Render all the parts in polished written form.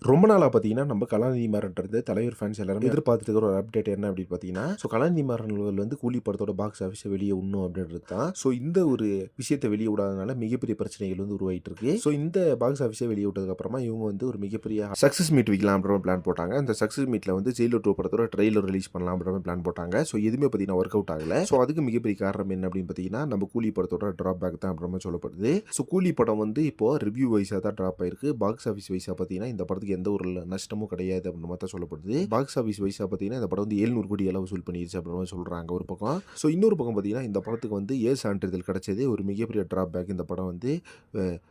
ரொம்ப நாளா பார்த்தீங்கன்னா, நம்ம கலாநிதி மாறன்றது தலைவர் ஃபேன்ஸ் எல்லாருமே எதிர்பார்த்துட்டு இருக்கிற ஒரு அப்டேட் என்ன அப்படின்னு பார்த்தீங்கன்னா, கலாநிதி மாறன் அவர்கள் வந்து கூலி படத்தோட பாக்ஸ் ஆஃபிஸ வெளிய விடணும் அப்படின்றது தான். இந்த ஒரு விஷயத்த வெளிய விடாதனால மிகப்பெரிய பிரச்சனைகள் வந்து உருவாகிட்டு இருக்கு. இந்த பாக்ஸ் ஆஃபிஸ வெளிய விட்டதுக்கு அப்புறமா இவங்க வந்து ஒரு மிகப்பெரிய சக்சஸ் மீட் வைக்கலாம் அப்படின்ற பிளான் போட்டாங்க. அந்த சக்சஸ் மீட்ல வந்து ஜெயிலர் 2 படத்தோட ட்ரெய்லர் ரிலீஸ் பண்ணலாம் அப்படின்ற பிளான் போட்டாங்க. எதுவுமே பார்த்தீங்கன்னா ஒர்க் அவுட் ஆகல. அதுக்கு மிகப்பெரிய காரணம் என்ன அப்படின்னு பார்த்தீங்கன்னா, நம்ம கூலி படத்தோட டிராப் பேக் தான் அப்படின்ற மாதிரி சொல்லப்படுது. கூலி படம் வந்து இப்போ ரிவ்யூ வைஸா தான் டிராப் ஆயிருக்கு. பாக்ஸ் ஆஃபிஸ் வைஸா பார்த்தீங்கன்னா இந்த படத்துக்கு எந்த ஒரு நஷ்டமும் கிடையாது அப்படின்ற மாதிரி தான் சொல்லப்படுது. பாக்ஸ் ஆஃபீஸ் வைஸா பார்த்தீங்கன்னா இந்த படம் வந்து 700 கோடி அளவு வசூல் பண்ணிருச்சு அப்படின்ற மாதிரி சொல்றாங்க ஒரு பக்கம். இன்னொரு பக்கம் பார்த்தீங்கன்னா இந்த படத்துக்கு வந்து ஏ சான்றிதழ் கிடைச்சது ஒரு மிகப்பெரிய டிராப் பேக். இந்த படம் வந்து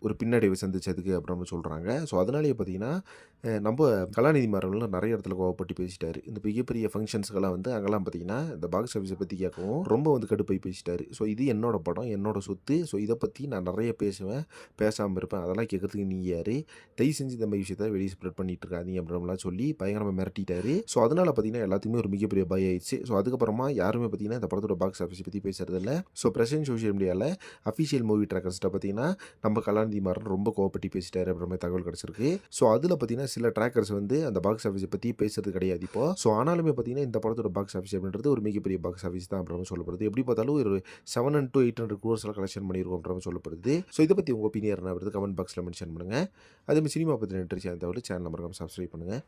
ஒரு பின்னடைவை சந்திச்சதுக்கு அப்படின்ற மாதிரி சொல்றாங்க. அதனாலேயே பார்த்தீங்கன்னா நம்ம கலாநிதி மாறன் நிறைய இடத்துல கோவப்பட்டு பேசிட்டாரு. இந்த மிகப்பெரிய ஃபங்க்ஷன்ஸ்க்கெல்லாம் வந்து அங்கெல்லாம் பார்த்தீங்கன்னா இந்த பாக்ஸ் ஆஃபீஸை பற்றி கேட்கவும் ரொம்ப வந்து கடுப்பாய் பேசிட்டாரு. இது என்னோட படம், என்னோட சொத்து. இதை பற்றி நான் நிறைய பேசுவேன், பேசாமல் இருப்பேன். அதெல்லாம் கேட்கறதுக்கு நீ யாரு? தயவு செஞ்சு இந்த மாதிரி விஷயத்தை வெளியே ஸ்ப்ரெட் பண்ணிட்டு இருக்காதீங்க அப்படின்லாம் சொல்லி பயங்கரமாக மிரட்டிட்டாரு. அதனால பார்த்தீங்கன்னா எல்லாத்துக்குமே ஒரு மிகப்பெரிய பயம் ஆயிடுச்சு. அதுக்கப்புறமா யாருமே பார்த்தீங்கன்னா இந்த படத்தோட பாக்ஸ் ஆஃபீஸ் பற்றி பேசுறது இல்லை. பிரசன்ட் சோஷியல் மீடியாவில் அஃபிஷியல் மூவி ட்ராக்கர்ஸ்ட்டை பார்த்தீங்கன்னா நம்ம கலாநிதி மாறன் ரொம்ப கோவப்பட்டு பேசிட்டாரு அப்படின்ற மாதிரி தகவல் கிடச்சிருக்கு. அதில் பார்த்தீங்கன்னா சில ட்ராக்கர்ஸ் வந்து அந்த பாக்ஸ் ஆஃபீஸை பற்றி பேசுறது கிடையாது இப்போ. ஆனாலுமே பார்த்தீங்கன்னா இந்த படத்தோட பாக்ஸ் ஆஃபீஸ் அப்படின்றது ஒரு மிகப்பெரிய பாக்ஸ் ஆஃபீஸ் தான் அப்படின்ற சொல்லப்படுது. எப்படி பார்த்தாலும் ஒரு 700 to 800 crores கலெக்ஷன் பண்ணியிருக்கோம் அப்படின்ற சொல்லப்படுது. இதை பற்றி உங்கள் ஒப்பீனியன் என்ன கமெண்ட் பாக்ஸில் மென்ஷன் பண்ணுங்கள். அதேமாதிரி சினிமா பற்றி நன்றி சேனல் சேனல் மறக்காம சப்ஸ்கிரைப் பண்ணுங்கள்.